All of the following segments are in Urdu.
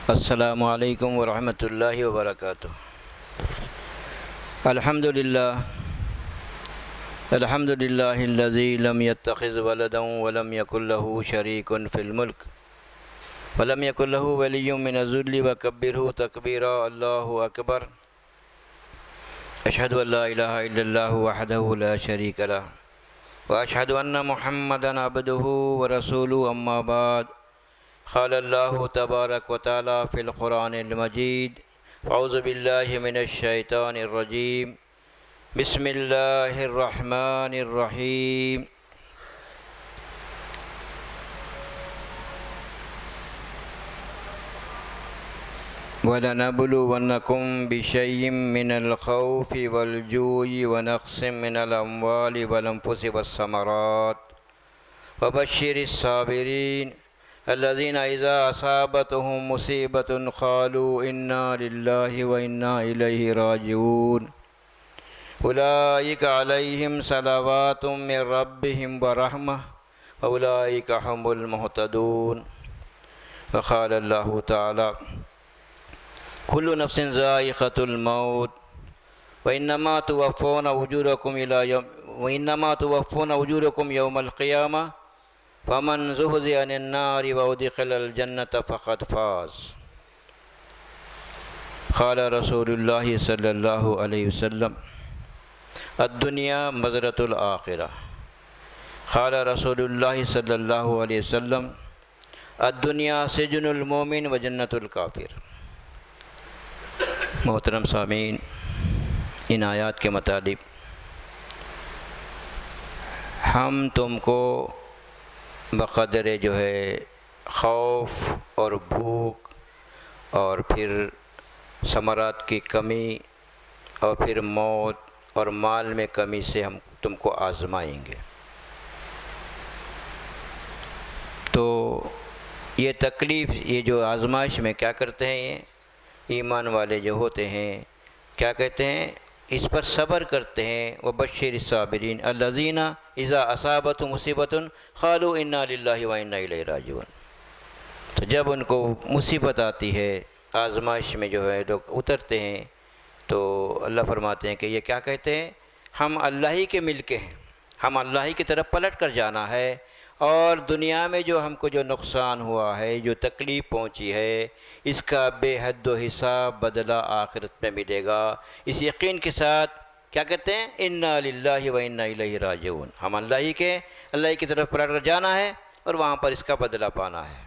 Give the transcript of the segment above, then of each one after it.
السلام علیکم ورحمۃ اللہ وبرکاتہ۔ الحمد للہ الذی لم يتخذ ولدا ولم يكن له شریک فی الملک ولم يكن له ولی من الذل وکبرہ تکبیرا۔ اللہ اکبر۔ اشہد ان لا الہ الا اللہ وحدہ لا شریک لہ واشہد ان محمدا عبدہ ورسولہ، اما بعد۔ قال اللہ تبارک و تعالی فی القرآن المجید، اعوذ باللہ من الشیطان الرجیم، بسم اللہ الرحمن الرحیم۔ وَلَنَبْلُوَنَّكُمْ بِشَيْءٍ مِّنَ الْخَوْفِ وَالْجُوعِ وَنَقْصٍ مِّنَ الْأَمْوَالِ وَالْأَنفُسِ وَالثَّمَرَاتِ وَبَشِّرِ الصَّابِرِينَ الذين إذا أصابتهم مصيبة قالوا إنا لله وإنا إليه راجعون أولئك عليهم صلوات من ربهم ورحمة وأولئك هم المهتدون۔ وقال الله تعالى كل نفس ذائقة الموت وإنما توفون أجوركم يوم القيامة فمن زحزح عن النار وأدخل الجنة فقد فاز۔ قال رسول اللہ صلی اللہ علیہ وسلم الدنیا مزرعۃ الآخرہ۔ قال رسول اللہ صلی اللہ علیہ وسلم الدنیا سجن المومن وجنت الکافر۔ محترم سامعین، ان آیات کے مطابق ہم تم کو بقدر خوف اور بھوک اور پھر ثمرات کی کمی اور پھر موت اور مال میں کمی سے ہم تم کو آزمائیں گے۔ تو یہ تکلیف، یہ جو آزمائش میں کیا کرتے ہیں، یہ ایمان والے جو ہوتے ہیں کیا کہتے ہیں، اس پر صبر کرتے ہیں۔ وبشر الصابرین الذین اذا اصابتهم مصیبۃ قالوا انا للہ وانا الیہ راجعون۔ تو جب ان کو مصیبت آتی ہے، آزمائش میں لوگ اترتے ہیں، تو اللہ فرماتے ہیں کہ یہ کیا کہتے ہیں، ہم اللہ ہی کے ملکے ہیں، ہم اللہ ہی کی طرف پلٹ کر جانا ہے، اور دنیا میں جو ہم کو جو نقصان ہوا ہے، جو تکلیف پہنچی ہے، اس کا بے حد و حساب بدلہ آخرت میں ملے گا۔ اس یقین کے ساتھ کیا کہتے ہیں، انا للہ و انا الیہ راجعون، ہم اللہ کی طرف پلٹ کر جانا ہے اور وہاں پر اس کا بدلہ پانا ہے۔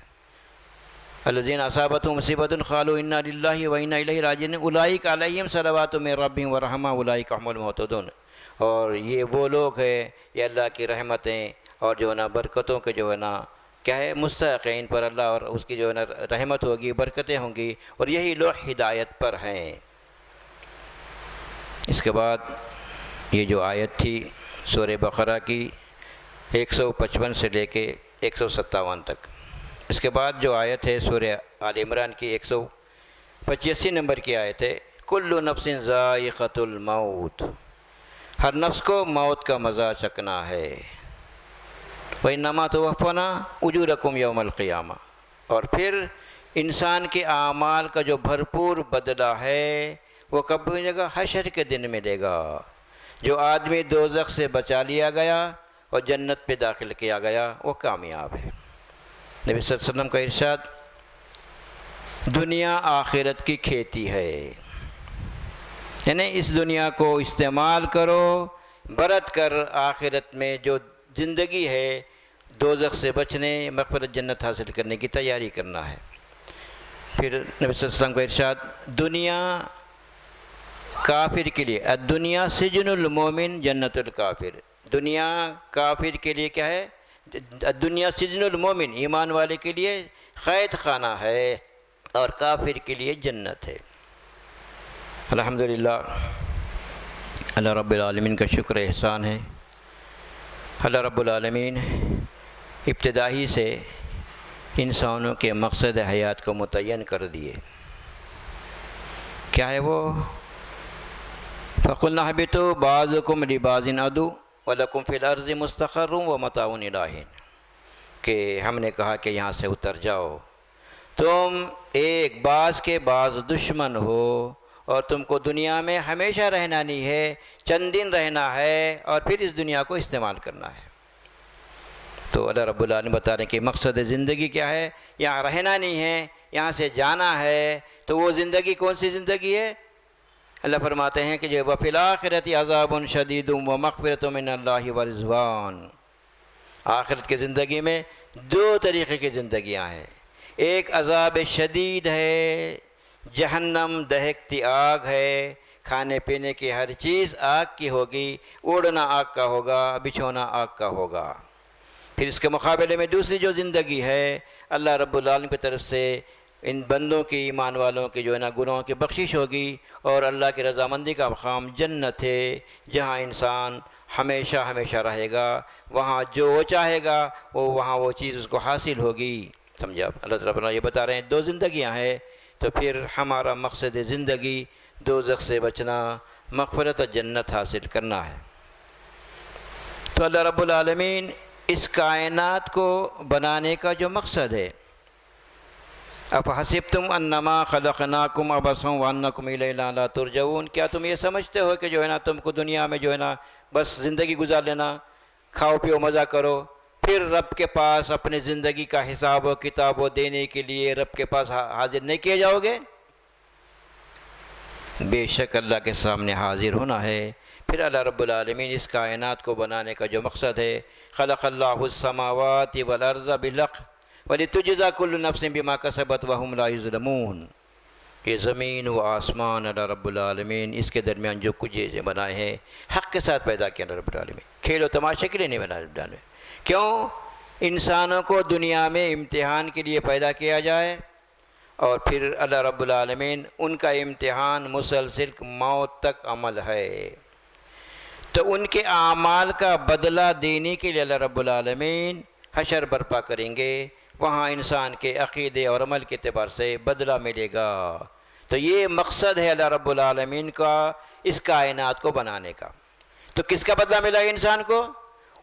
الذین اصابتهم مصیبۃ قالوا انا للہ و انا الیہ راجعون اولئک علیہم صلوات من ربہم ورحمہ اولئک هم المہتدون۔ اور یہ وہ لوگ ہیں، یہ اللہ کی رحمتیں اور برکتوں کے کیا ہے، مستحق ہیں، ان پر اللہ اور اس کی رحمت ہوگی، برکتیں ہوں گی، اور یہی لوگ ہدایت پر ہیں۔ اس کے بعد یہ جو آیت تھی سورہ بقرہ کی 155 سے لے کے 157 تک، اس کے بعد جو آیت ہے سورہ آل عمران کی 185 نمبر کی آیت ہے، کل نفس ذائقۃ الموت، ہر نفس کو موت کا مزہ چکھنا ہے۔ وَإِنَّمَا تُوَفَّوْنَ أُجُورَكُمْ يَوْمَ الْقِيَامَةِ، اور پھر انسان کے اعمال کا جو بھرپور بدلہ ہے وہ کب ملے گا، حشر کے دن ملے گا۔ جو آدمی دوزخ سے بچا لیا گیا اور جنت پہ داخل کیا گیا وہ کامیاب ہے۔ نبی صلی اللہ علیہ وسلم کا ارشاد، دنیا آخرت کی کھیتی ہے، یعنی اس دنیا کو استعمال کرو، برت کر آخرت میں جو زندگی ہے دوزخ سے بچنے، مغفرت جنت حاصل کرنے کی تیاری کرنا ہے۔ پھر نبی صلی اللہ علیہ وسلم کا ارشاد، دنیا کافر کے لیے، الدنیا سجن المومن جنت الکافر، دنیا کافر کے لیے کیا ہے، الدنیا سجن المومن، ایمان والے کے لیے قید خانہ ہے اور کافر کے لیے جنت ہے۔ الحمدللہ، اللہ رب العالمین کا شکر احسان ہے۔ اللہ رب العالمین ابتدائی سے انسانوں کے مقصد حیات کو متعین کر دیے۔ کیا ہے وہ، فَقُلْنَا اهْبِطُوا بَعْضُكُمْ لِبَعْضٍ عَدُوٌّ وَلَكُمْ فِي الْأَرْضِ مُسْتَقَرٌّ وَمَتَاعٌ إِلَىٰ حِينٍ، کہ ہم نے کہا کہ یہاں سے اتر جاؤ، تم ایک بعض کے بعض دشمن ہو اور تم کو دنیا میں ہمیشہ رہنا نہیں ہے، چند دن رہنا ہے اور پھر اس دنیا کو استعمال کرنا ہے۔ تو اللہ رب العالمین بتا رہے ہیں کہ مقصد زندگی کیا ہے، یہاں رہنا نہیں ہے، یہاں سے جانا ہے۔ تو وہ زندگی کون سی زندگی ہے؟ اللہ فرماتے ہیں کہ جو وَفِي الْآخِرَةِ عَذَابٌ شَدِيدٌ وَمَغْفِرَةٌ مِّنَ اللَّهِ وَرِضْوَانٌ۔ آخرت کی زندگی میں دو طریقے کی زندگیاں ہیں، ایک عذاب شدید ہے، جہنم دہکتی آگ ہے، کھانے پینے کی ہر چیز آگ کی ہوگی، اوڑھنا آگ کا ہوگا، بچھونا آگ کا ہوگا۔ پھر اس کے مقابلے میں دوسری جو زندگی ہے، اللہ رب العالمین کی طرف سے ان بندوں کی، ایمان والوں کی جو ہے نا گناہوں کی بخشش ہوگی، اور اللہ کی رضامندی کا مقام جنت ہے، جہاں انسان ہمیشہ ہمیشہ رہے گا، وہاں جو وہ چاہے گا وہاں وہ چیز اس کو حاصل ہوگی۔ سمجھا؟ اللہ تعالیٰ یہ بتا رہے ہیں دو زندگیاں ہیں، تو پھر ہمارا مقصد زندگی دوزخ سے بچنا، مغفرت جنت حاصل کرنا ہے۔ تو اللہ رب العالمین اس کائنات کو بنانے کا جو مقصد ہے، افحسبتم انما خلقناکم عبثا وانکم الینا لا ترجعون، کیا تم یہ سمجھتے ہو کہ جو ہے نا تم کو دنیا میں جو ہے نا بس زندگی گزار لینا، کھاؤ پیو مزہ کرو، پھر رب کے پاس اپنی زندگی کا حساب و کتاب دینے کے لیے رب کے پاس حاضر نہیں کیے جاؤ گے؟ بے شک اللہ کے سامنے حاضر ہونا ہے۔ پھر اللہ رب العالمین اس کائنات کو بنانے کا جو مقصد ہے، خلق اللہ السماوات والارض بالحق وَلِتُجْزَىٰ كُلُّ نَفْسٍ بِمَا كَسَبَتْ وَهُمْ لَا يُظْلَمُونَ۔ کہ زمین و آسمان اللہ رب العالمین اس کے درمیان جو کچھ چیزیں بنائے ہیں حق کے ساتھ پیدا کیا اللہ رب العالمین، کھیل و تماشے کے لیے نہیں بنا رب العالمین۔ کیوں؟ انسانوں کو دنیا میں امتحان کے لیے پیدا کیا جائے، اور پھر اللہ رب العالمین ان کا امتحان مسلسل موت تک عمل ہے، تو ان کے اعمال کا بدلہ دینے کے لیے اللہ رب العالمین حشر برپا کریں گے، وہاں انسان کے عقیدے اور عمل کے اعتبار سے بدلہ ملے گا۔ تو یہ مقصد ہے اللہ رب العالمین کا اس کائنات کو بنانے کا۔ تو کس کا بدلہ ملے گا انسان کو؟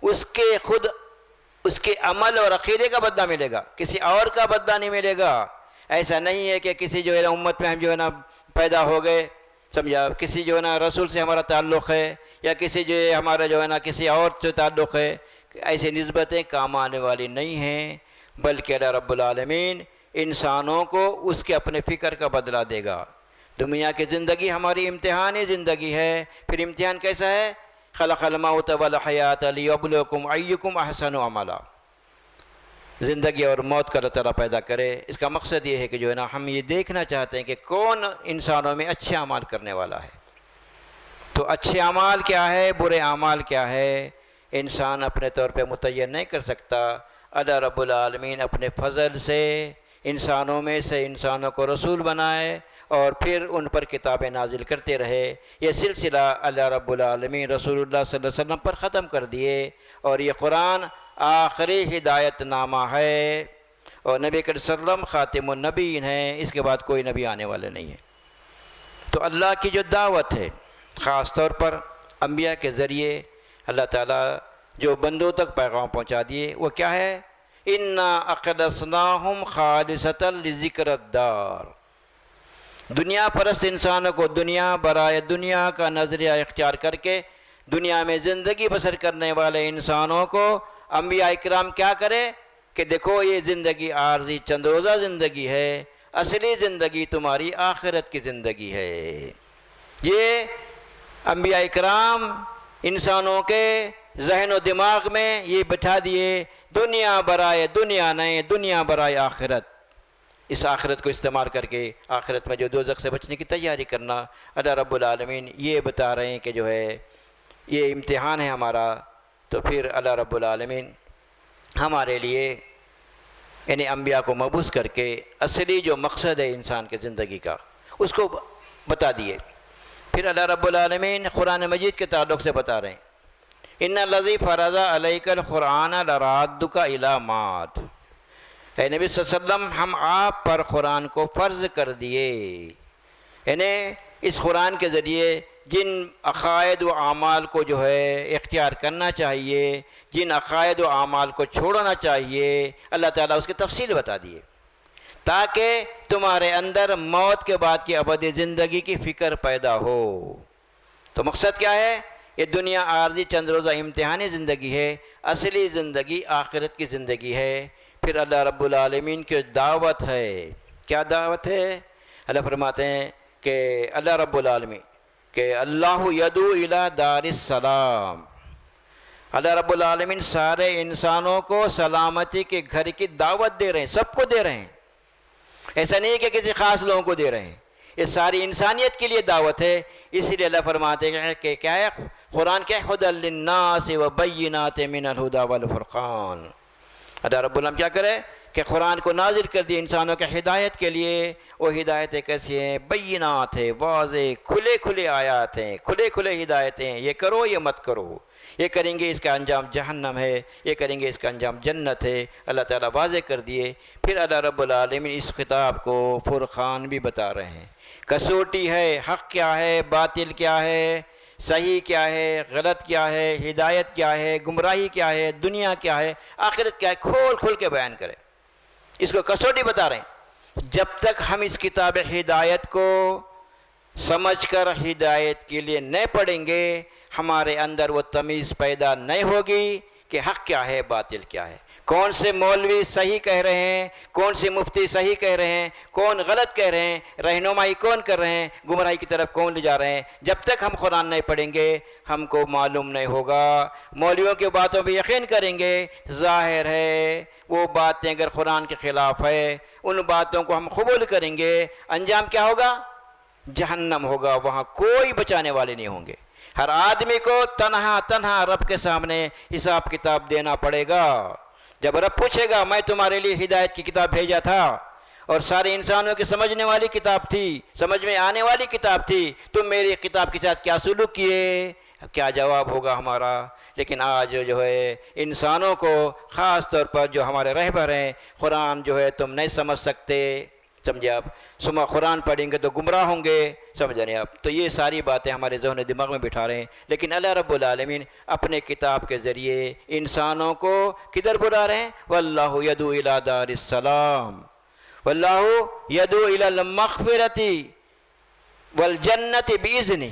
اس کے عمل اور عقیدے کا بدلہ ملے گا، کسی اور کا بدلہ نہیں ملے گا۔ ایسا نہیں ہے کہ کسی جو ہے نا امت میں ہم جو ہے نا پیدا ہو گئے، سمجھا، کسی جو ہے نا رسول سے ہمارا تعلق ہے، یا کسی جو ہے ہمارا جو ہے نا کسی اور سے تعلق ہے، ایسی نسبتیں کام آنے والی نہیں ہیں، بلکہ اللہ رب العالمین انسانوں کو اس کے اپنے فکر کا بدلہ دے گا۔ دنیا کی زندگی ہماری امتحانی زندگی ہے، پھر امتحان کیسا ہے؟ خلق الموت والحیات لیبلوکم ایکم احسن عملا۔ زندگی اور موت کا اللہ تعالیٰ پیدا کرے، اس کا مقصد یہ ہے کہ جو ہے نا ہم یہ دیکھنا چاہتے ہیں کہ کون انسانوں میں اچھے اعمال کرنے والا ہے۔ تو اچھے اعمال کیا ہے، برے اعمال کیا ہے، انسان اپنے طور پہ متعین نہیں کر سکتا۔ اللہ رب العالمین اپنے فضل سے انسانوں میں سے انسانوں کو رسول بنائے، اور پھر ان پر کتابیں نازل کرتے رہے۔ یہ سلسلہ اللہ رب العالمین رسول اللہ صلی اللہ علیہ وسلم پر ختم کر دیے، اور یہ قرآن آخری ہدایت نامہ ہے، اور نبی کریم صلی اللہ علیہ وسلم خاتم النبیین ہیں، اس کے بعد کوئی نبی آنے والے نہیں ہے۔ تو اللہ کی جو دعوت ہے، خاص طور پر انبیاء کے ذریعے اللہ تعالیٰ جو بندوں تک پیغام پہنچا دیے، وہ کیا ہے؟ اِنَّا أَخْلَصْنَاهُمْ خَالِصَةً لِذِكْرِ الدَّارِ۔ دنیا پرست انسانوں کو دنیا برائے دنیا کا نظریہ اختیار کر کے دنیا میں زندگی بسر کرنے والے انسانوں کو انبیاء اکرام کیا کرے کہ دیکھو یہ زندگی عارضی چند روزہ زندگی ہے، اصلی زندگی تمہاری آخرت کی زندگی ہے۔ یہ انبیاء اکرام انسانوں کے ذہن و دماغ میں یہ بٹھا دیے، دنیا برائے دنیا نہیں، دنیا برائے آخرت۔ اس آخرت کو استعمال کر کے آخرت میں جو دوزخ سے بچنے کی تیاری کرنا، اللہ رب العالمین یہ بتا رہے ہیں کہ جو ہے یہ امتحان ہے ہمارا۔ تو پھر اللہ رب العالمین ہمارے لیے یعنی انبیاء کو مبعوث کر کے اصلی جو مقصد ہے انسان کی زندگی کا اس کو بتا دیے۔ پھر اللہ رب العالمین قرآن مجید کے تعلق سے بتا رہے ہیں، ان الذی فرض علیک القرآن لرادک الی معاد۔ اے نبی صلی اللہ علیہ وسلم، ہم آپ پر قرآن کو فرض کر دیے، یعنی اس قرآن کے ذریعے جن عقائد و اعمال کو جو ہے اختیار کرنا چاہیے، جن عقائد و اعمال کو چھوڑنا چاہیے، اللہ تعالیٰ اس کی تفصیل بتا دیے۔ تاکہ تمہارے اندر موت کے بعد کی ابدی زندگی کی فکر پیدا ہو۔ تو مقصد کیا ہے؟ یہ دنیا عارضی چند روزہ امتحانی زندگی ہے، اصلی زندگی آخرت کی زندگی ہے۔ پھر اللہ رب العالمین کی دعوت ہے۔ کیا دعوت ہے؟ اللہ فرماتے ہیں کہ اللہ رب العالمین کہ اللہ یدعو الی دار السلام، اللہ رب العالمین سارے انسانوں کو سلامتی کے گھر کی دعوت دے رہے ہیں، سب کو دے رہے ہیں۔ ایسا نہیں ہے کہ کسی خاص لوگوں کو دے رہے ہیں، یہ ساری انسانیت کے لیے دعوت ہے۔ اسی لیے اللہ فرماتے ہیں کہ کیا ہے قرآن؟ کیا ہے؟ ھدی للناس وبینات من الھدی والفرقان۔ اللہ رب العالمین کیا کرے کہ قرآن کو نازل کر دی انسانوں کے ہدایت کے لیے۔ وہ ہدایتیں کیسی ہیں؟ بینات ہیں، واضح کھلے کھلے آیات ہیں، کھلے کھلے ہدایتیں ہیں، یہ کرو یہ مت کرو، یہ کریں گے اس کا انجام جہنم ہے، یہ کریں گے اس کا انجام جنت ہے۔ اللہ تعالیٰ واضح کر دیے۔ پھر اللہ رب العالمین اس خطاب کو فرقان بھی بتا رہے ہیں، کسوٹی ہے، حق کیا ہے، باطل کیا ہے، صحیح کیا ہے، غلط کیا ہے، ہدایت کیا ہے، گمراہی کیا ہے، دنیا کیا ہے، آخرت کیا ہے، کھول کھول کے بیان کرے۔ اس کو کسوٹی بتا رہے ہیں۔ جب تک ہم اس کتاب ہدایت کو سمجھ کر ہدایت کے لیے نہیں پڑھیں گے، ہمارے اندر وہ تمیز پیدا نہیں ہوگی کہ حق کیا ہے، باطل کیا ہے، کون سے مولوی صحیح کہہ رہے ہیں، کون سے مفتی صحیح کہہ رہے ہیں، کون غلط کہہ رہے ہیں، رہنمائی کون کر رہے ہیں، گمراہی کی طرف کون لے جا رہے ہیں۔ جب تک ہم قرآن نہیں پڑھیں گے ہم کو معلوم نہیں ہوگا۔ مولویوں کی باتوں پہ یقین کریں گے، ظاہر ہے وہ باتیں اگر قرآن کے خلاف ہے ان باتوں کو ہم قبول کریں گے، انجام کیا ہوگا؟ جہنم ہوگا، وہاں کوئی بچانے والے نہیں ہوں گے۔ ہر آدمی کو تنہا رب کے سامنے حساب کتاب دینا پڑے گا۔ جب رب پوچھے گا میں تمہارے لیے ہدایت کی کتاب بھیجا تھا اور سارے انسانوں کی سمجھنے والی کتاب تھی، سمجھ میں آنے والی کتاب تھی، تم میری کتاب کے ساتھ کیا سلوک کیے؟ کیا جواب ہوگا ہمارا؟ لیکن آج جو ہے انسانوں کو خاص طور پر جو ہمارے رہبر ہیں، قرآن جو ہے تم نہیں سمجھ سکتے، سمجھے آپ، صبح قرآن پڑھیں گے تو گمراہ ہوں گے، سمجھ رہے ہیں آپ۔ تو یہ ساری باتیں ہمارے ذہن و دماغ میں بٹھا رہے ہیں، لیکن اللہ رب العالمین اپنے کتاب کے ذریعے انسانوں کو کدھر بلا رہے ہیں؟ واللہ یدعو الی دار السلام، واللہ یدعو الی المغفرۃ والجنۃ باذنہ۔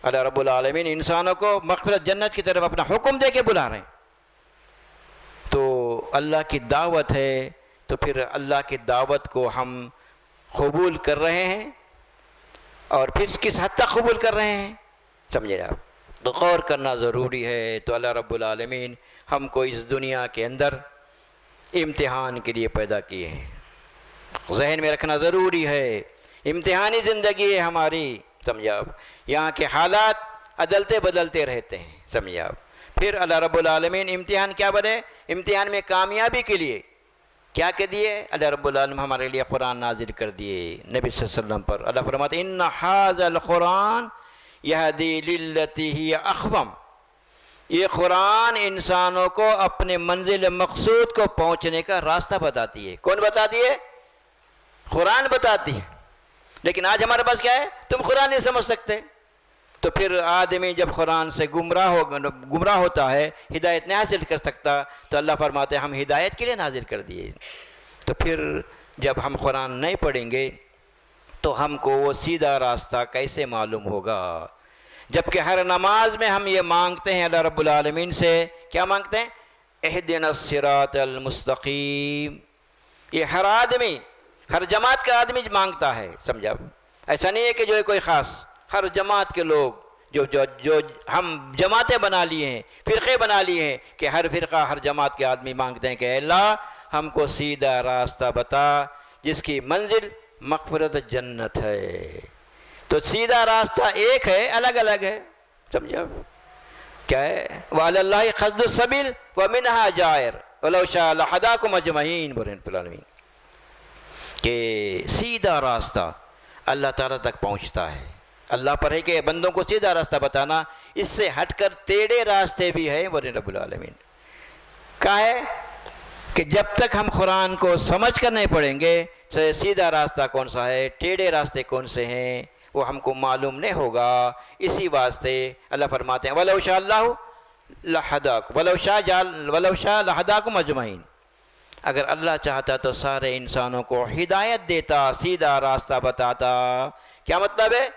اللہ رب العالمین انسانوں کو مغفرت جنت کی طرف اپنا حکم دے کے بلا رہے ہیں۔ تو اللہ کی دعوت ہے، تو پھر اللہ کی دعوت کو ہم قبول کر رہے ہیں، اور پھر کس حد تک قبول کر رہے ہیں، سمجھے آپ؟ تو غور کرنا ضروری ہے۔ تو اللہ رب العالمین ہم کو اس دنیا کے اندر امتحان کے لیے پیدا کیے ہیں، ذہن میں رکھنا ضروری ہے۔ امتحانی زندگی ہے ہماری، سمجھے آپ؟ یہاں کے حالات عدلتے بدلتے رہتے ہیں، سمجھے آپ؟ پھر اللہ رب العالمین امتحان کیا بنے؟ امتحان میں کامیابی کے لیے کیا کہ دیے؟ اللہ رب العالمین ہمارے لیے قرآن نازل کر دیے نبی صلی اللہ علیہ وسلم پر۔ اللہ فرماتے ہیں ان ھذا القرآن یہدی للتی ہی اقوم، یہ قرآن انسانوں کو اپنے منزل مقصود کو پہنچنے کا راستہ بتاتی ہے۔ کون بتاتی ہے؟ قرآن بتاتی ہے۔ لیکن آج ہمارے پاس کیا ہے؟ تم قرآن نہیں سمجھ سکتے۔ تو پھر آدمی جب قرآن سے گمراہ ہوتا ہے، ہدایت نہیں حاصل کر سکتا، تو اللہ فرماتے ہیں ہم ہدایت کے لیے نازل کر دیے۔ تو پھر جب ہم قرآن نہیں پڑھیں گے تو ہم کو وہ سیدھا راستہ کیسے معلوم ہوگا؟ جبکہ ہر نماز میں ہم یہ مانگتے ہیں اللہ رب العالمین سے، کیا مانگتے ہیں؟ اہدنا الصراط المستقیم۔ یہ ہر آدمی، ہر جماعت کا آدمی مانگتا ہے، سمجھا؟ ایسا نہیں ہے کہ جو کوئی خاص، ہر جماعت کے لوگ جو ہم جماعتیں بنا لیے ہیں، فرقے بنا لیے ہیں، کہ ہر فرقہ ہر جماعت کے آدمی مانگتے ہیں کہ اے اللہ ہم کو سیدھا راستہ بتا جس کی منزل مغفرت جنت ہے۔ تو سیدھا راستہ ایک ہے، الگ الگ ہے، سمجھا؟ کیا ہے؟ وعلی اللہ قصد السبیل ومنہا جائر ولو شاء لہداکم اجمعین، رب العالمین کہ سیدھا راستہ اللہ تعالیٰ تک پہنچتا ہے۔ اللہ پر ہے کہ بندوں کو سیدھا راستہ بتانا، اس سے ہٹ کر ٹیڑھے راستے بھی ہیں، رب العالمین کا ہے کہ جب تک ہم قرآن کو سمجھ کر نہیں پڑھیں گے سیدھا راستہ کون سا ہے، ٹیڑھے راستے کون سے ہیں، وہ ہم کو معلوم نہیں ہوگا۔ اسی واسطے اللہ فرماتے ہیں وَلَوْ شَاءَ اللَّهُ لَهَدَاكُمْ وَلَوْ شَاءَ لَهَدَاكُمْ أَجْمَعِينَ۔ اگر اللہ چاہتا تو سارے انسانوں کو ہدایت دیتا، سیدھا راستہ بتاتا۔ کیا مطلب ہے؟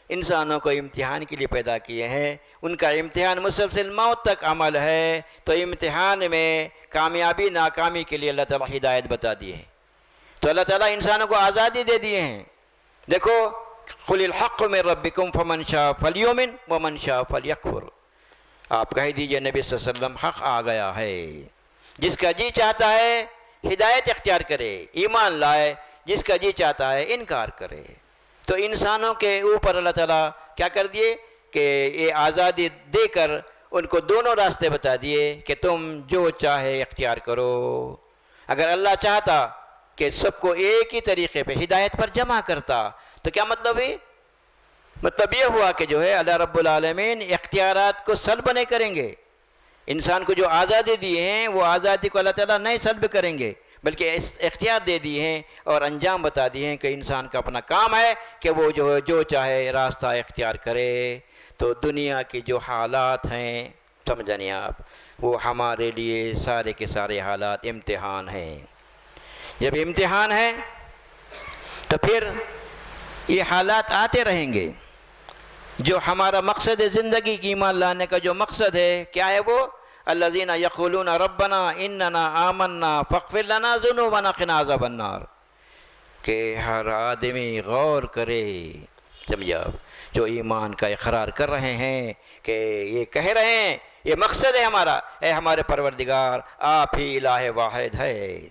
انسانوں کو امتحان کے لیے پیدا کیے ہیں، ان کا امتحان مسلسل موت تک عمل ہے، تو امتحان میں کامیابی ناکامی کے لیے اللہ تعالیٰ ہدایت بتا دیے ہیں۔ تو اللہ تعالیٰ انسانوں کو آزادی دے دیے ہیں۔ دیکھو، قُلِ الْحَقُّ مِن رَبِّكُمْ فَمَنْ شَاءَ فَلْيُؤْمِنْ وَمَنْ شَاءَ فَلْيَكْفُرْ۔ آپ کہہ دیجئے نبی صلی اللہ علیہ وسلم حق آ گیا ہے، جس کا جی چاہتا ہے ہدایت اختیار کرے، ایمان لائے، جس کا جی چاہتا ہے انکار کرے۔ تو انسانوں کے اوپر اللہ تعالیٰ کیا کر دیے کہ یہ آزادی دے کر ان کو دونوں راستے بتا دیے کہ تم جو چاہے اختیار کرو۔ اگر اللہ چاہتا کہ سب کو ایک ہی طریقے پہ ہدایت پر جمع کرتا تو کیا مطلب ہے؟ مطلب یہ ہوا کہ جو ہے اللہ رب العالمین اختیارات کو سلب نہیں کریں گے۔ انسان کو جو آزادی دی ہیں وہ آزادی کو اللہ تعالیٰ نہیں سلب کریں گے، بلکہ اختیار دے دیے ہیں اور انجام بتا دیے ہیں کہ انسان کا اپنا کام ہے کہ وہ جو چاہے راستہ اختیار کرے۔ تو دنیا کی جو حالات ہیں، سمجھنی آپ، وہ ہمارے لیے سارے کے سارے حالات امتحان ہیں۔ جب امتحان ہے تو پھر یہ حالات آتے رہیں گے۔ جو ہمارا مقصد زندگی کی ایمان لانے کا جو مقصد ہے کیا ہے؟ وہ الذین یقولون ربنا اننا آمنا فاغفر لنا ذنوبنا وقنا عذاب النار، کہ ہر آدمی غور کرے، سمجھا، جو ایمان کا اقرار کر رہے ہیں کہ یہ کہہ رہے ہیں یہ مقصد ہے ہمارا، اے ہمارے پروردگار آپ ہی الہ واحد ہے،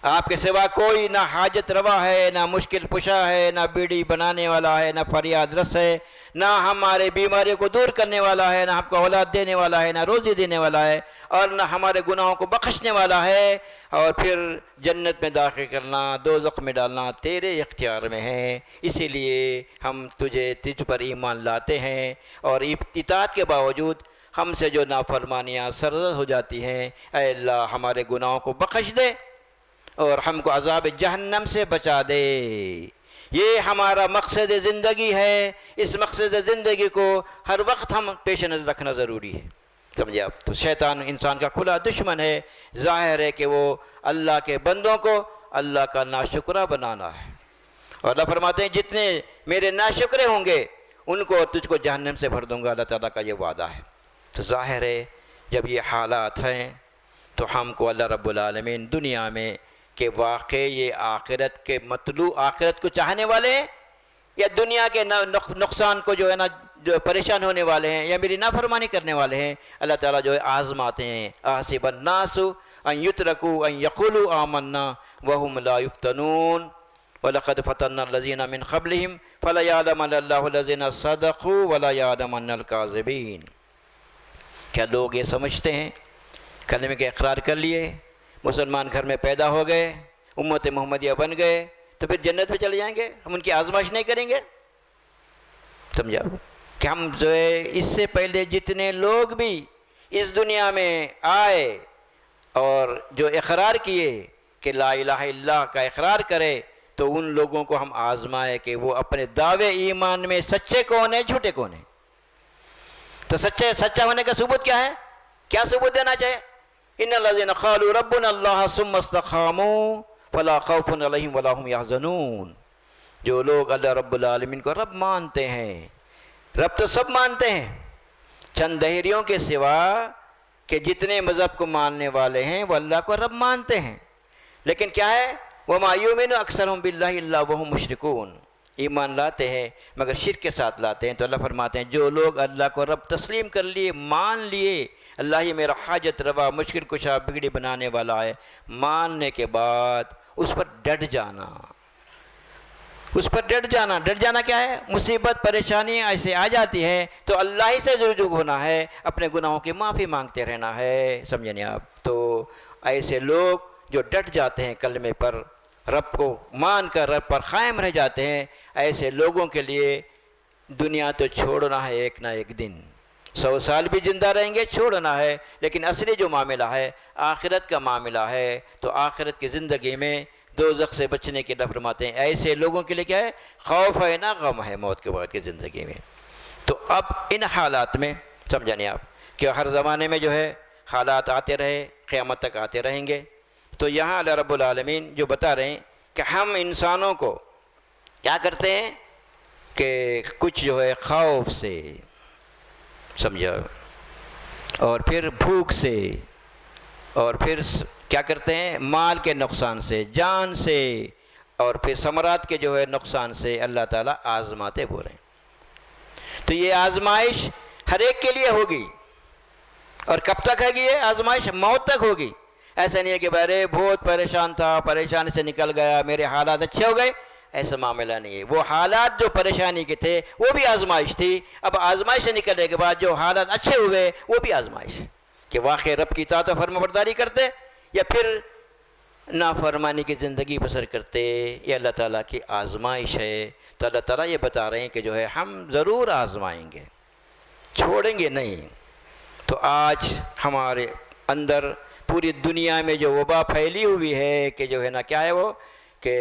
آپ کے سوا کوئی نہ حاجت روا ہے، نہ مشکل پشا ہے، نہ بیڑی بنانے والا ہے، نہ فریاد رس ہے، نہ ہمارے بیماریوں کو دور کرنے والا ہے، نہ ہم کو اولاد دینے والا ہے، نہ روزی دینے والا ہے، اور نہ ہمارے گناہوں کو بخشنے والا ہے، اور پھر جنت میں داخل کرنا، دوزخ میں ڈالنا تیرے اختیار میں ہے، اسی لیے ہم تجھ پر ایمان لاتے ہیں، اور اطاعت کے باوجود ہم سے جو نافرمانیاں سرزد ہو جاتی ہیں، اے اللہ ہمارے گناہوں کو بخش دے اور ہم کو عذاب جہنم سے بچا دے۔ یہ ہمارا مقصد زندگی ہے، اس مقصد زندگی کو ہر وقت ہم پیش نظر رکھنا ضروری ہے، سمجھے آپ؟ تو شیطان انسان کا کھلا دشمن ہے، ظاہر ہے کہ وہ اللہ کے بندوں کو اللہ کا ناشکرہ بنانا ہے، اور اللہ فرماتے ہیں جتنے میرے ناشکرے ہوں گے ان کو تجھ کو جہنم سے بھر دوں گا، اللہ تعالیٰ کا یہ وعدہ ہے۔ تو ظاہر ہے جب یہ حالات ہیں تو ہم کو اللہ رب العالمین دنیا میں کہ واقع یہ آخرت کے مطلوع، آخرت کو چاہنے والے ہیں یا دنیا کے نقصان کو جو ہے نا جو پریشان ہونے والے ہیں یا میری نافرمانی کرنے والے ہیں، اللہ تعالیٰ جو ہے آزماتے ہیں۔ احسب الناس ان یترکوا ان یقولوا آمنا وهم لا یفتنون وَلَقَدْ فَتَنَّا الَّذِينَ مِنْ قَبْلِهِمْ فَلَيَعْلَمَنَّ اللَّهُ الَّذِينَ صَدَقُوا وَلَيَعْلَمَنَّ الْكَاذِبِينَ۔ کیا لوگ یہ سمجھتے ہیں کلمے کے اقرار کر لیے، مسلمان گھر میں پیدا ہو گئے، امت محمدیہ بن گئے تو پھر جنت میں چلے جائیں گے؟ ہم ان کی آزمائش نہیں کریں گے؟ سمجھا کہ ہم جو ہے اس سے پہلے جتنے لوگ بھی اس دنیا میں آئے اور جو اقرار کیے کہ لا الہ الا اللہ کا اقرار کرے، تو ان لوگوں کو ہم آزمائے کہ وہ اپنے دعوے ایمان میں سچے کون ہیں جھوٹے کون ہیں۔ تو سچا ہونے کا ثبوت کیا ہے؟ کیا ثبوت دینا چاہیے؟ ان الذین قالوا ربنا اللہ ثم استقاموا فلا خوف علیہم ولا هم یحزنون۔ جو لوگ اللہ رب العالمین کو رب مانتے ہیں، رب تو سب مانتے ہیں، چند دہریوں کے سوا کہ جتنے مذہب کو ماننے والے ہیں وہ اللہ کو رب مانتے ہیں، لیکن کیا ہے؟ وَمَا يُؤْمِنُ أَكْثَرُهُم بِاللَّهِ إِلَّا وَهُم مُشْرِكُونَ، ایمان لاتے ہیں مگر شرک کے ساتھ لاتے ہیں۔ تو اللہ فرماتے ہیں جو لوگ اللہ کو رب تسلیم کر لیے، مان لیے، اللہ ہی میرا حاجت روا، مشکل کشا، بگڑی بنانے والا ہے، ماننے کے بعد اس پر ڈٹ جانا، اس پر ڈٹ جانا کیا ہے؟ مصیبت پریشانی ایسے آ جاتی ہیں تو اللہ ہی سے رجوع ہونا ہے، اپنے گناہوں کی معافی مانگتے رہنا ہے، سمجھے نہیں آپ؟ تو ایسے لوگ جو ڈٹ جاتے ہیں کلمے پر، رب کو مان کر رب پر قائم رہ جاتے ہیں، ایسے لوگوں کے لیے دنیا تو چھوڑنا ہے ایک نہ ایک دن، 100 سال بھی زندہ رہیں گے، چھوڑنا ہے، لیکن اصلی جو معاملہ ہے آخرت کا معاملہ ہے۔ تو آخرت کی زندگی میں دوزخ سے بچنے کے لیے فرماتے ہیں ایسے لوگوں کے لیے کیا ہے؟ خوف ہے نہ غم ہے موت کے بعد کی زندگی میں۔ تو اب ان حالات میں سمجھانے آپ کہ ہر زمانے میں جو ہے حالات آتے رہے، قیامت تک آتے رہیں گے، تو یہاں اللہ رب العالمین جو بتا رہے ہیں کہ ہم انسانوں کو کیا کرتے ہیں کہ کچھ جو ہے خوف سے، سمجھا، اور پھر بھوک سے، اور پھر کیا کرتے ہیں مال کے نقصان سے، جان سے، اور پھر ثمرات کے جو ہے نقصان سے اللہ تعالیٰ آزماتے بول رہے ہیں۔ تو یہ آزمائش ہر ایک کے لیے ہوگی، اور کب تک ہے یہ آزمائش؟ موت تک ہوگی۔ ایسا نہیں ہے کہ بھائی بہت پریشان تھا، پریشانی سے نکل گیا، میرے حالات اچھے ہو گئے، ایسا معاملہ نہیں ہے۔ وہ حالات جو پریشانی کے تھے وہ بھی آزمائش تھی، اب آزمائش سے نکلنے کے بعد جو حالات اچھے ہوئے وہ بھی آزمائش، کہ واقعی رب کی اطاعت و فرما برداری کرتے یا پھر نافرمانی کی زندگی بسر کرتے، یہ اللہ تعالیٰ کی آزمائش ہے۔ تو اللہ تعالیٰ یہ بتا رہے ہیں کہ جو ہے ہم ضرور آزمائیں گے، چھوڑیں گے نہیں۔ تو آج ہمارے اندر پوری دنیا میں جو وبا پھیلی ہوئی ہے کہ جو ہے نا کیا ہے وہ کہ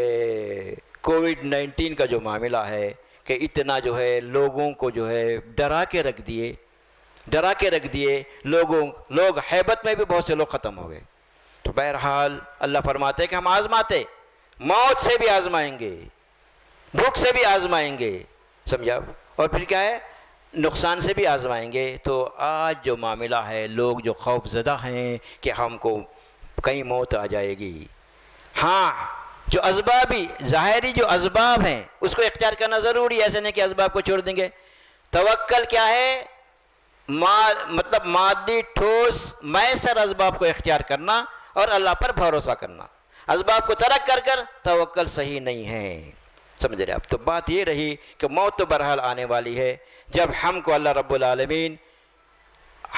کووڈ-19 کا جو معاملہ ہے کہ اتنا جو ہے لوگوں کو جو ہے ڈرا کے رکھ دیے، لوگ ہیبت میں بھی بہت سے لوگ ختم ہو گئے۔ تو بہرحال اللہ فرماتے ہیں کہ ہم آزماتے، موت سے بھی آزمائیں گے، بھوک سے بھی آزمائیں گے، سمجھا، اور پھر کیا ہے نقصان سے بھی آزمائیں گے۔ تو آج جو معاملہ ہے لوگ جو خوف زدہ ہیں کہ ہم کو کہیں موت آ جائے گی، ہاں جو اسبابی ظاہری جو اسباب ہیں اس کو اختیار کرنا ضروری ہے، ایسے نہیں کہ اسباب کو چھوڑ دیں گے۔ توکل کیا ہے؟ مطلب مادی ٹھوس میسر اسباب کو اختیار کرنا اور اللہ پر بھروسہ کرنا۔ اسباب کو ترک کر توکل صحیح نہیں ہے، سمجھ رہے آپ؟ تو بات یہ رہی کہ موت تو بہرحال آنے والی ہے۔ جب ہم کو اللہ رب العالمین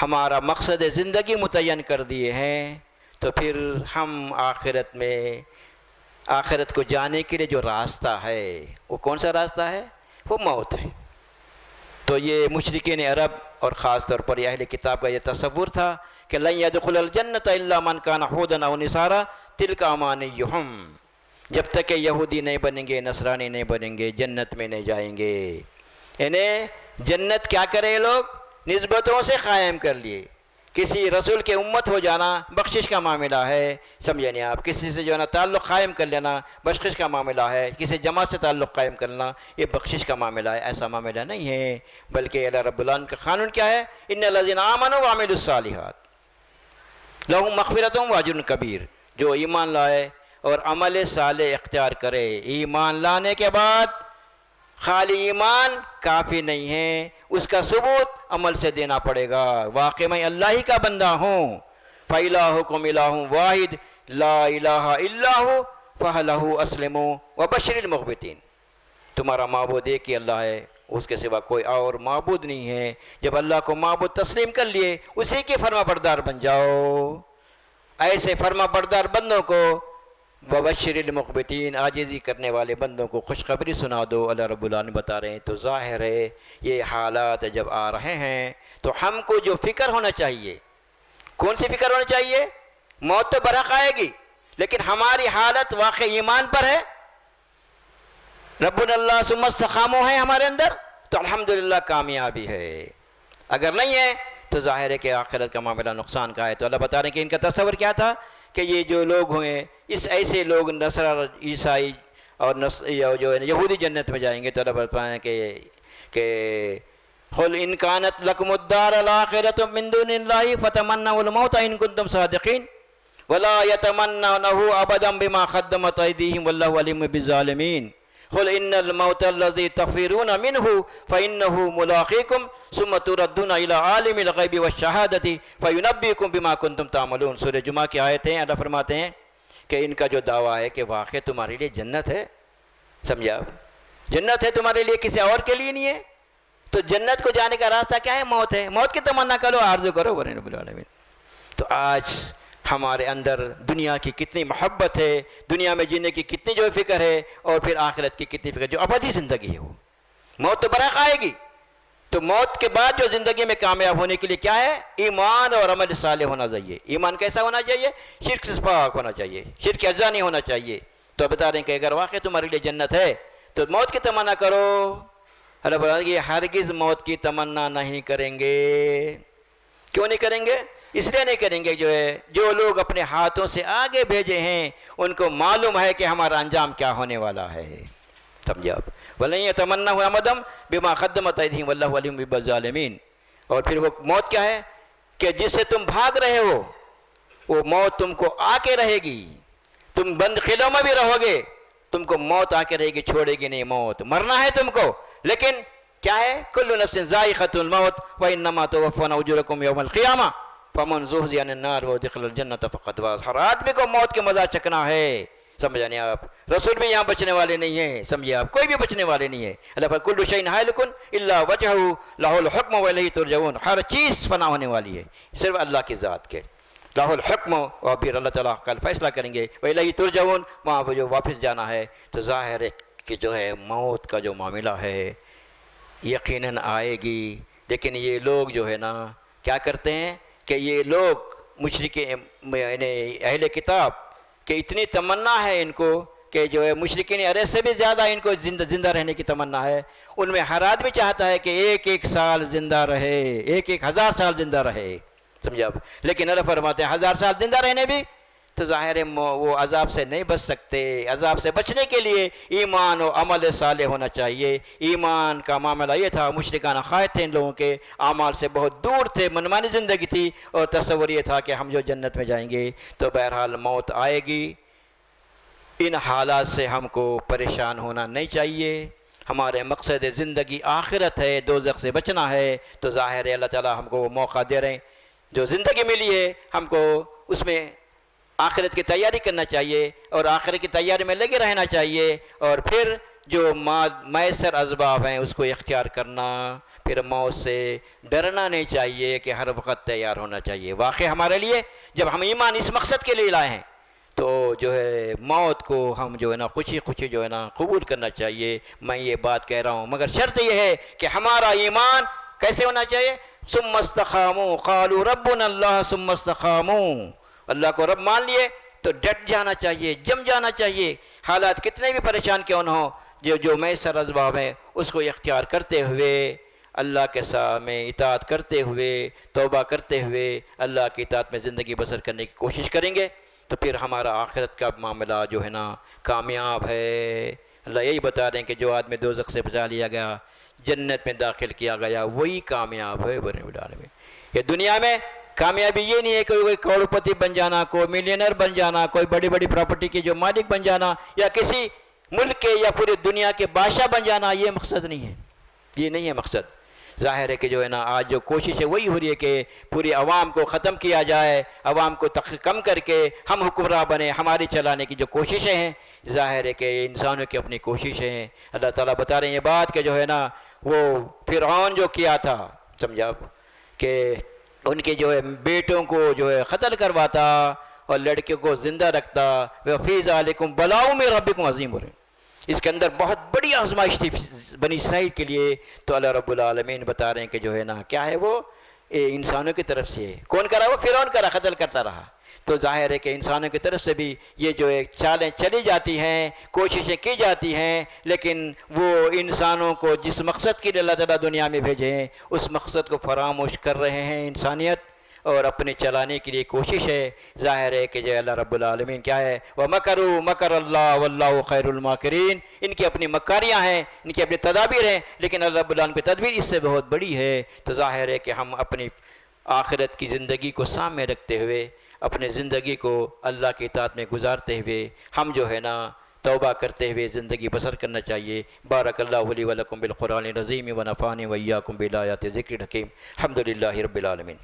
ہمارا مقصد زندگی متعین کر دیے ہیں تو پھر ہم آخرت کو جانے کے لیے جو راستہ ہے وہ کون سا راستہ ہے؟ وہ موت ہے۔ تو یہ مشرکین عرب اور خاص طور پر اہل کتاب کا یہ تصور تھا کہ لن يدخل الجنۃ الا من كان هودا او نصارى تلك امانيهم، جب تک کہ یہودی نہیں بنیں گے، نصرانی نہیں بنیں گے، جنت میں نہیں جائیں گے۔ یعنی جنت کیا کرے لوگ؟ نسبتوں سے قائم کر لیے۔ کسی رسول کے امت ہو جانا بخشش کا معاملہ ہے، سمجھے نہیں آپ؟ کسی سے جو ہے نا تعلق قائم کر لینا بخشش کا معاملہ ہے، کسی جماعت سے تعلق قائم کرنا یہ بخشش کا معاملہ ہے، ایسا معاملہ نہیں ہے۔ بلکہ اللہ رب العالمین کا قانون کیا ہے؟ ان الذین آمنوا وعملوا الصالحات لہم مغفرۃ واجر کبیر، جو ایمان لائے اور عمل صالح اختیار کرے۔ ایمان لانے کے بعد خالی ایمان کافی نہیں ہے، اس کا ثبوت عمل سے دینا پڑے گا۔ واقعی میں اللہ ہی کا بندہ ہوں، فَإِلَٰهُكُمْ إِلَٰهٌ وَاحِدٌ لَا إِلَٰهَ إِلَّا هُوَ فَلَهُ أَسْلِمُوا وَبَشِّرِ الْمُخْبِتِينَ۔ تمہارا معبود ایک ہی اللہ ہے، اس کے سوا کوئی اور معبود نہیں ہے۔ جب اللہ کو معبود تسلیم کر لیے اسی کے فرما بردار بن جاؤ۔ ایسے فرما بردار بندوں کو وبشر المخبتین، عاجزی کرنے والے بندوں کو خوشخبری سنا دو، اللہ رب العالمین بتا رہے ہیں۔ تو ظاہر ہے یہ حالات جب آ رہے ہیں تو ہم کو جو فکر ہونا چاہیے، کون سی فکر ہونا چاہیے؟ موت تو برحق آئے گی لیکن ہماری حالت واقع ایمان پر ہے، ربنا اللہ ثم استقاموا ہے ہمارے اندر، تو الحمدللہ کامیابی ہے۔ اگر نہیں ہے تو ظاہر ہے کہ آخرت کا معاملہ نقصان کا ہے۔ تو اللہ بتا رہے ہیں کہ ان کا تصور کیا تھا کہ یہ جو لوگ ہوئے ایسے لوگ نصارا عیسائی اور جو یہودی جنت میں جائیں گے۔ تو اللہ بتا رہے ہیں کہ قل ان كانت لكم الدار الاخرة من دون الله فتمنوا الموت ان كنتم صادقين ولا يتمنونه ابدا بما قدمت ايديهم والله عليم بالظالمين قل ان الموت الذي تفرون منه فانه ملاقيكم ثم تردون الى عالم الغيب والشهاده فينبئكم بما كنتم تعملون۔ سورہ جمعہ کی آیت ہے، اللہ فرماتے ہیں کہ ان کا جو دعویٰ ہے کہ واقع تمہارے لیے جنت ہے، سمجھا، جنت ہے تمہارے لیے، کسی اور کے لیے نہیں ہے۔ تو جنت کو جانے کا راستہ کیا ہے؟ موت ہے۔ موت کی تمنا کرو، آرزو کرو ورنہ رب العالمین۔ تو آج ہمارے اندر دنیا کی کتنی محبت ہے، دنیا میں جینے کی کتنی جو فکر ہے، اور پھر آخرت کی کتنی فکر، جو ابدی زندگی ہے وہ موت تو برحق آئے گی۔ تو موت کے بعد جو زندگی میں کامیاب ہونے کے لیے کیا ہے؟ ایمان اور عمل صالح ہونا چاہیے۔ ایمان کیسا ہونا چاہیے؟ شرک سے پاک ہونا چاہیے، شرک اجزا نہیں ہونا چاہیے۔ تو بتا رہے ہیں کہ اگر واقع تمہارے لیے جنت ہے تو موت کی تمنا کرو۔ اللہ بتا رہے ہیں کہ ہرگز موت کی تمنا نہیں کریں گے۔ کیوں نہیں کریں گے؟ اس لیے نہیں کریں گے جو ہے جو لوگ اپنے ہاتھوں سے آگے بھیجے ہیں ان کو معلوم ہے کہ ہمارا انجام کیا ہونے والا ہے. سمجھے آپ؟ وَلَن يَتَمَنَّهُ أَبَدًا بِمَا قَدَّمَتْ أَيْدِيهِمْ وَاللَّهُ عَلِيمٌ بِالظَّالِمِينَ. اور پھر وہ موت کیا ہے کہ جس سے تم بھاگ رہے ہو وہ موت تم کو آ کے رہے گی. تم بند قلعوں میں بھی رہو گے تم کو موت آ کے رہے گی, چھوڑے گی نہیں موت. مرنا ہے تم کو, لیکن کیا ہے کل نفس ذائقۃ الموت وانما توفون اجورکم یوم القیامہ فمن زحزح عن النار وادخل الجنۃ فقد فاز. ہر آدمی کو موت کے مزہ چکنا ہے. سمجھا نہیں آپ؟ رسول بھی یہاں بچنے والے نہیں ہیں, سمجھے آپ؟ کوئی بھی بچنے والے نہیں ہے. اللہ پر کل شیء ہالک الا وجہہ لہ الحکم والیہ ترجعون. ہر چیز فنا ہونے والی ہے صرف اللہ کی ذات کے. لہ الحکم, اور پھر اللہ تعالیٰ کل فیصلہ کریں گے. والیہ ترجعون, وہاں پہ جو واپس جانا ہے. تو ظاہر ہے کہ جو ہے موت کا جو معاملہ ہے یقیناً آئے گی. لیکن یہ لوگ جو ہے نا کیا کرتے ہیں کہ یہ لوگ مشرکین یعنی اہل کتاب کہ اتنی تمنا ہے ان کو کہ جو ہے مشرکین عرب سے بھی زیادہ ان کو زندہ رہنے کی تمنا ہے. ان میں ہر آدمی چاہتا ہے کہ ایک سال زندہ رہے, 1000 سال زندہ رہے. سمجھا آپ؟ لیکن اللہ فرماتے ہیں 1000 سال زندہ رہنے بھی تو ظاہر ہے وہ عذاب سے نہیں بچ سکتے. عذاب سے بچنے کے لیے ایمان و عمل صالح ہونا چاہیے. ایمان کا معاملہ یہ تھا, مشرکان عقائد تھے ان لوگوں کے, اعمال سے بہت دور تھے, منمانی زندگی تھی, اور تصور یہ تھا کہ ہم جو جنت میں جائیں گے. تو بہرحال موت آئے گی. ان حالات سے ہم کو پریشان ہونا نہیں چاہیے. ہمارے مقصد زندگی آخرت ہے, دوزخ سے بچنا ہے. تو ظاہر ہے اللہ تعالیٰ ہم کو وہ موقع دے رہے ہیں. جو زندگی ملی ہے ہم کو اس میں آخرت کی تیاری کرنا چاہیے, اور آخرت کی تیاری میں لگے رہنا چاہیے. اور پھر جو میسر اسباب ہیں اس کو اختیار کرنا. پھر موت سے ڈرنا نہیں چاہیے کہ ہر وقت تیار ہونا چاہیے. واقعی ہمارے لیے جب ہم ایمان اس مقصد کے لیے لائے ہیں تو جو ہے موت کو ہم جو ہے نا خوشی جو ہے نا قبول کرنا چاہیے. میں یہ بات کہہ رہا ہوں, مگر شرط یہ ہے کہ ہمارا ایمان کیسے ہونا چاہیے؟ ثم استقاموا قالوا ربنا اللہ ثم استقاموا. اللہ کو رب مان لیے تو ڈٹ جانا چاہیے, جم جانا چاہیے. حالات کتنے بھی پریشان کیوں نہ ہو, جو میسر اسباب ہیں اس کو اختیار کرتے ہوئے, اللہ کے سامنے اطاعت کرتے ہوئے, توبہ کرتے ہوئے اللہ کی اطاعت میں زندگی بسر کرنے کی کوشش کریں گے تو پھر ہمارا آخرت کا معاملہ جو ہے نا کامیاب ہے. اللہ یہی بتا رہے ہیں کہ جو آدمی دوزخ سے بچا لیا گیا, جنت میں داخل کیا گیا, وہی کامیاب ہے. یہ دنیا میں کامیابی یہ نہیں ہے کہ کوئی کروڑپتی بن جانا, کوئی ملینر بن جانا, کوئی بڑی بڑی پراپرٹی کے جو مالک بن جانا, یا کسی ملک کے یا پوری دنیا کے بادشاہ بن جانا. یہ مقصد نہیں ہے, یہ نہیں ہے مقصد. ظاہر ہے کہ جو ہے نا آج جو کوشش ہے وہی ہو رہی ہے کہ پوری عوام کو ختم کیا جائے, عوام کو کم کر کے ہم حکمراں بنے, ہماری چلانے کی جو کوششیں ہیں. ظاہر ہے کہ انسانوں کی اپنی کوششیں ہیں. اللہ تعالیٰ بتا رہے ہیں یہ بات کہ جو ہے نا وہ فرعون جو کیا تھا, سمجھا آپ, کہ ان کے جو ہے بیٹوں کو جو ہے قتل کرواتا اور لڑکیوں کو زندہ رکھتا. وَفِي ذَلِكُمْ بَلَاءٌ مِّن رَبِّكُمْ عَظِيمٌ. اس کے اندر بہت بڑی آزمائش تھی بنی اسرائیل کے لیے. تو اللہ رب العالمین بتا رہے ہیں کہ جو ہے نا کیا ہے وہ انسانوں کی طرف سے. کون کرا؟ وہ فرعون کرا, قتل کرتا رہا. تو ظاہر ہے کہ انسانوں کی طرف سے بھی یہ جو ایک چالیں چلی جاتی ہیں, کوششیں کی جاتی ہیں, لیکن وہ انسانوں کو جس مقصد کے لیے اللہ تعالیٰ دنیا میں بھیجے ہیں اس مقصد کو فراموش کر رہے ہیں انسانیت, اور اپنے چلانے کے لیے کوشش ہے. ظاہر ہے کہ جو اللہ رب العالمین کیا ہے, وَمَكَرُوا مَكَرَ اللَّهُ وَاللَّهُ خَيْرُ الْمَاكِرِينَ. ان کی اپنی مکاریاں ہیں, ان کی اپنی تدابیر ہیں, لیکن اللہ رب العالمین کی تدبیر اس سے بہت بڑی ہے. تو ظاہر ہے کہ ہم اپنی آخرت کی زندگی کو سامنے رکھتے ہوئے, اپنے زندگی کو اللہ کی اطاعت میں گزارتے ہوئے ہم جو ہے نا توبہ کرتے ہوئے زندگی بسر کرنا چاہیے. بارک اللہ لی و لکم بالقرآن العظیم و نفعنی و ایاکم بالآیات ذکر الحکیم. الحمد للہ رب العالمین.